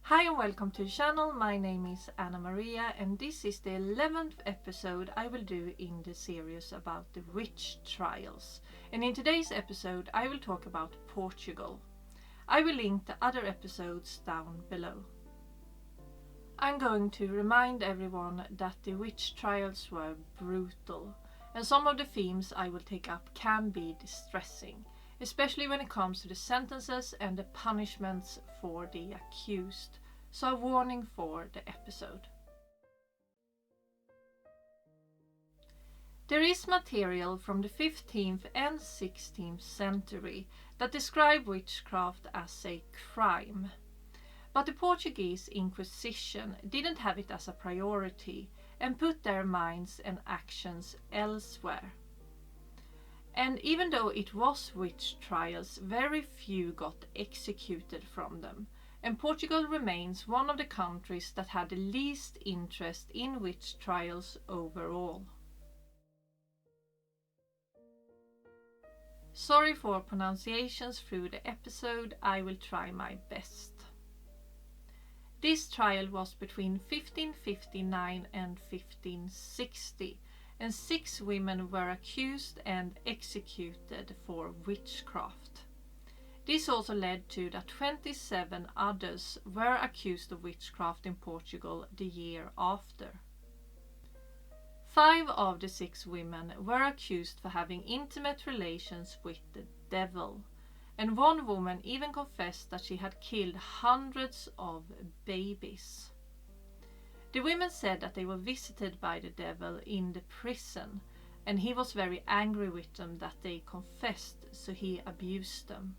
Hi and welcome to the channel. My name is Anna Maria and this is the 11th episode I will do in the series about the witch trials. And in today's episode I will talk about Portugal. I will link the other episodes down below. I'm going to remind everyone that the witch trials were brutal, and some of the themes I will take up can be distressing, especially when it comes to the sentences and the punishments for the accused. So a warning for the episode. There is material from the 15th and 16th century that describe witchcraft as a crime. But the Portuguese Inquisition didn't have it as a priority and put their minds and actions elsewhere. And even though it was witch trials, very few got executed from them, and Portugal remains one of the countries that had the least interest in witch trials overall. Sorry for pronunciations through the episode, I will try my best. This trial was between 1559 and 1560. And 6 women were accused and executed for witchcraft. This also led to that 27 others were accused of witchcraft in Portugal the year after. 5 of the 6 women were accused for having intimate relations with the devil, and one woman even confessed that she had killed hundreds of babies. The women said that they were visited by the devil in the prison, and he was very angry with them that they confessed, so he abused them.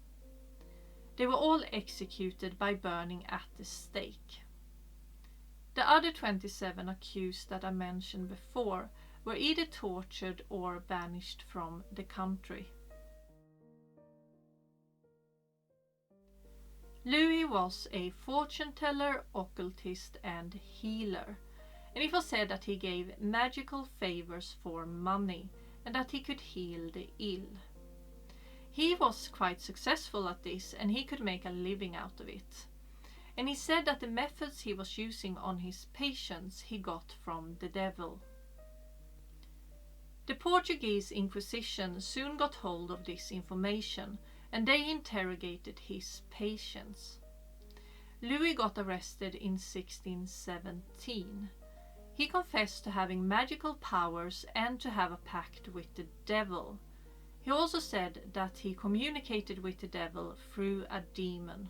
They were all executed by burning at the stake. The other 27 accused that I mentioned before were either tortured or banished from the country. Louis was a fortune teller, occultist and healer, and it was said that he gave magical favors for money and that he could heal the ill. He was quite successful at this and he could make a living out of it. And he said that the methods he was using on his patients he got from the devil. The Portuguese Inquisition soon got hold of this information and they interrogated his patients. Louis got arrested in 1617. He confessed to having magical powers and to have a pact with the devil. He also said that he communicated with the devil through a demon.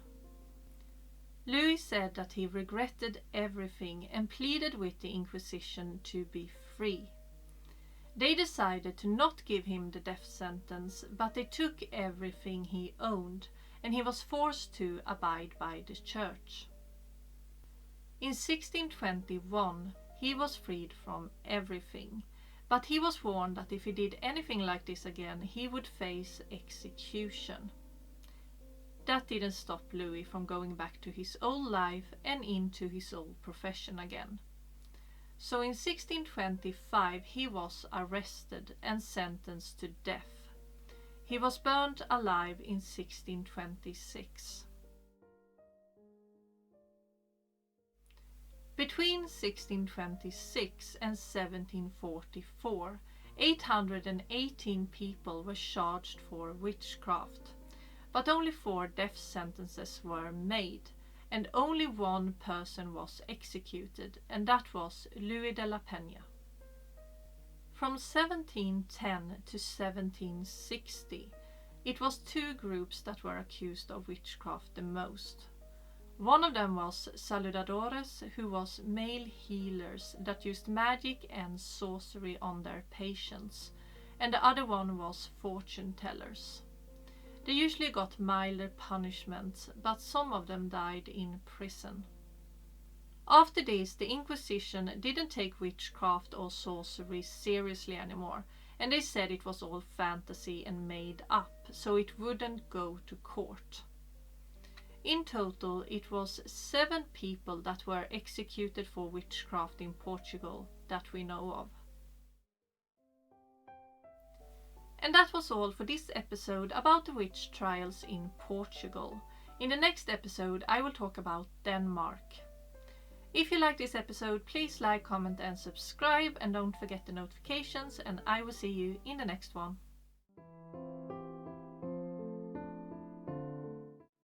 Louis said that he regretted everything and pleaded with the Inquisition to be free. They decided to not give him the death sentence, but they took everything he owned, and he was forced to abide by the church. In 1621, he was freed from everything, but he was warned that if he did anything like this again, he would face execution. That didn't stop Louis from going back to his old life and into his old profession again. So in 1625 he was arrested and sentenced to death. He was burnt alive in 1626. Between 1626 and 1744, 818 people were charged for witchcraft, but only 4 death sentences were made, and only 1 person was executed, and that was Louis de la Peña. From 1710 to 1760, it was 2 groups that were accused of witchcraft the most. One of them was saludadores, who was male healers that used magic and sorcery on their patients, and the other one was fortune tellers. They usually got milder punishments, but some of them died in prison. After this, the Inquisition didn't take witchcraft or sorcery seriously anymore, and they said it was all fantasy and made up, so it wouldn't go to court. In total, it was 7 people that were executed for witchcraft in Portugal that we know of. And that was all for this episode about the witch trials in Portugal. In the next episode, I will talk about Denmark. If you like this episode, please like, comment and subscribe, and don't forget the notifications, and I will see you in the next one.